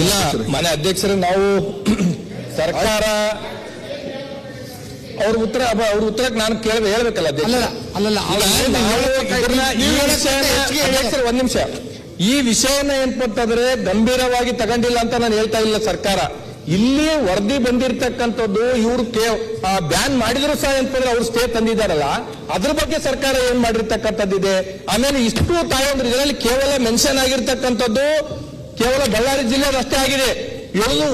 ಇಲ್ಲ ಮನೆ ಅಧ್ಯಕ್ಷರು ನಾವು ಸರ್ಕಾರ ಅವ್ರ ಉತ್ತರಕ್ಕೆ ನಾನು ಹೇಳ್ಬೇಕಲ್ಲ ಒಂದ್ ನಿಮಿಷ ಈ ವಿಷಯನ ಏನಪ್ಪಂತಂದ್ರೆ ಗಂಭೀರವಾಗಿ ತಗೊಂಡಿಲ್ಲ ಅಂತ ನಾನು ಹೇಳ್ತಾ ಇಲ್ಲ. ಸರ್ಕಾರ ಇಲ್ಲಿ ವರದಿ ಬಂದಿರತಕ್ಕಂಥದ್ದು ಇವ್ರು ಬ್ಯಾನ್ ಮಾಡಿದ್ರು ಸಹ ಏನಂತಂದ್ರೆ ಅವ್ರು ಸ್ಟೇ ತಂದಿದ್ದಾರಲ್ಲ, ಅದ್ರ ಬಗ್ಗೆ ಸರ್ಕಾರ ಏನ್ ಮಾಡಿರ್ತಕ್ಕಂಥದ್ದಿದೆ. ಆಮೇಲೆ ಇಷ್ಟು ತಾಯಂದ್ರೆ ಇದರಲ್ಲಿ ಕೇವಲ ಮೆನ್ಷನ್ ಆಗಿರ್ತಕ್ಕಂಥದ್ದು ಕೇವಲ ಬಳ್ಳಾರಿ ಜಿಲ್ಲೆದು ಅಷ್ಟೇ ಆಗಿದೆ.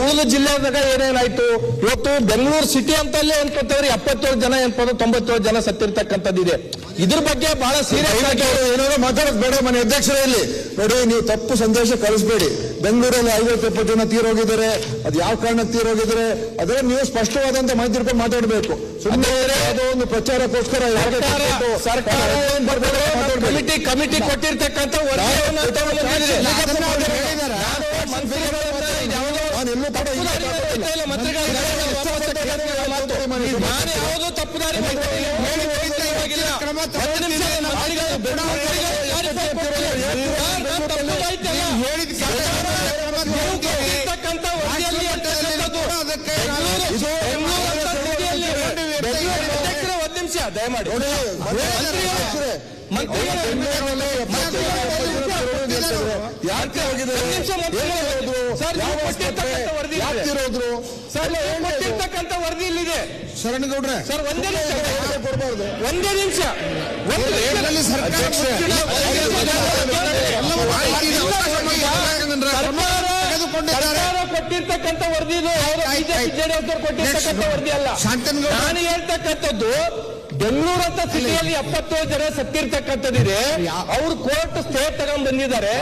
ಉಳಿದ ಜಿಲ್ಲೆದಾಗ ಏನೇನಾಯ್ತು, ಇವತ್ತು ಬೆಂಗಳೂರು ಸಿಟಿ ಅಂತಲ್ಲೇ ಏನ್ಪಂತಂದ್ರೆ 77 ಜನ 97 ಜನ ಸತ್ತಿರ್ತಕ್ಕಂಥದ್ದಿದೆ. ಇದ್ರ ಬಗ್ಗೆ ಬಹಳ ಸೀರಿಯಸ್ ಆಗಿ ಏನಾದ್ರು ಮಾತಾಡೋದು ಬೇಡ. ಮನೆ ಅಧ್ಯಕ್ಷರಲ್ಲಿ ನೋಡಿ, ನೀವು ತಪ್ಪು ಸಂದೇಶ ಕಳಿಸ್ಬೇಡಿ. ಬೆಂಗಳೂರಲ್ಲಿ 50-70 ಜನ ತೀರೋಗಿದ್ದಾರೆ, ಅದು ಯಾವ ಕಾರಣಕ್ಕೆ ತೀರೋಗಿದ್ದಾರೆ ಅದರ ನೀವು ಸ್ಪಷ್ಟವಾದಂತ ಮಾಹಿತಿ ಇಟ್ಕೊಂಡು ಮಾತಾಡಬೇಕು. ಸುಮ್ಮನೆ ಯಾವುದೋ ಒಂದು ಪ್ರಚಾರಕ್ಕೋಸ್ಕರ ಸರ್ಕಾರ ಕಮಿಟಿ ಕೊಟ್ಟಿರ್ತಕ್ಕಂಥ ಯಾವುದು ತಪ್ಪುದಾರಿ ಒಂದ್ ನಿಮಿಷ ದಯಮಾಡಿ ಯಾಕೆ ಕೊಟ್ಟಿರ್ತಕ್ಕಂಥ ವರದಿ ಇಲ್ಲಿದೆ ಶರಣಗೌಡ್ರೆ. ಸರ್ ಒಂದೇ ನಿಮಿಷ ಕೊಟ್ಟಿರ್ತಕ್ಕಂಥ ವರದಿ ಕೊಟ್ಟಿರ್ತಕ್ಕಂಥ ವರದಿ ಅಲ್ಲ. ನಾನು ಹೇಳ್ತಕ್ಕಂಥದ್ದು ಬೆಂಗಳೂರು ಅಂತ ಸಿಟಿಯಲ್ಲಿ 77 ಜನ ಸತ್ತಿರ್ತಕ್ಕಂಥದ್ದಿದೆ. ಅವರು ಕೋರ್ಟ್ ಸ್ಟೇ ತಗೊಂಡ್ ಬಂದಿದ್ದಾರೆ.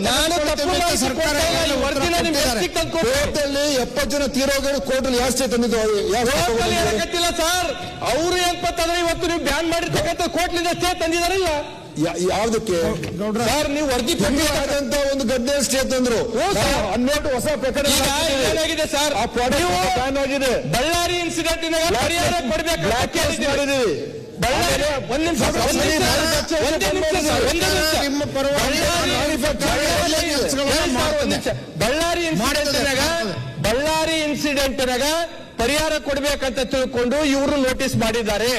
ನಾನು ಕೋರ್ಟಲ್ಲಿ 70 ಜನ ತೀರೋಗಿ ಕೋರ್ಟಲ್ಲಿ ಯಾವ ಸ್ಟೇ ತಂದಿದ್ದು ಗೊತ್ತಿಲ್ಲ ಸರ್. ಅವರು ಏನಪ್ಪಂತಂದ್ರೆ ಇವತ್ತು ನೀವು ಬ್ಯಾನ್ ಮಾಡಿರ್ತಕ್ಕಂಥ ಕೋರ್ಟ್ಲಿಂದ ಸ್ಟೇ ತಂದಿದಾರಲ್ಲ. ಯಾವ್ದಕ್ಕೆ ಸರ್ ನೀವು ವರದಿ ಆದಂತ ಒಂದು ಗದ್ದೆ ಸ್ಟೇ ತಂದ್ರು. 12 ಹೊಸ ಪ್ರಕರಣ ಏನಾಗಿದೆ ಸರ್, ಆಗಿದೆ. ಬಳ್ಳಾರಿ ಇನ್ಸಿಡೆಂಟ್ ಪರಿಹಾರ ಕೊಡಬೇಕು. ಬಳ್ಳಾರಿ ಇನ್ಸಿಡೆಂಟ್ನಾಗ ಪರಿಹಾರ ಕೊಡ್ಬೇಕಂತ ತಿಳ್ಕೊಂಡು ಇವರು ನೋಟಿಸ್ ಮಾಡಿದ್ದಾರೆ.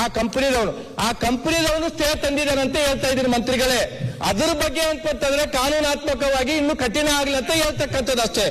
ಆ ಕಂಪನಿದವನು ಸ್ಟೇ ತಂದಿದ್ದಾರಂತ ಹೇಳ್ತಾ ಇದ್ದೀನಿ ಮಂತ್ರಿಗಳೇ. ಅದ್ರ ಬಗ್ಗೆ ಅಂತಂದ್ರೆ ಕಾನೂನಾತ್ಮಕವಾಗಿ ಇನ್ನು ಕಠಿಣ ಆಗ್ಲಿ ಅಂತ ಹೇಳ್ತಕ್ಕಂಥದ್ದು ಅಷ್ಟೇ.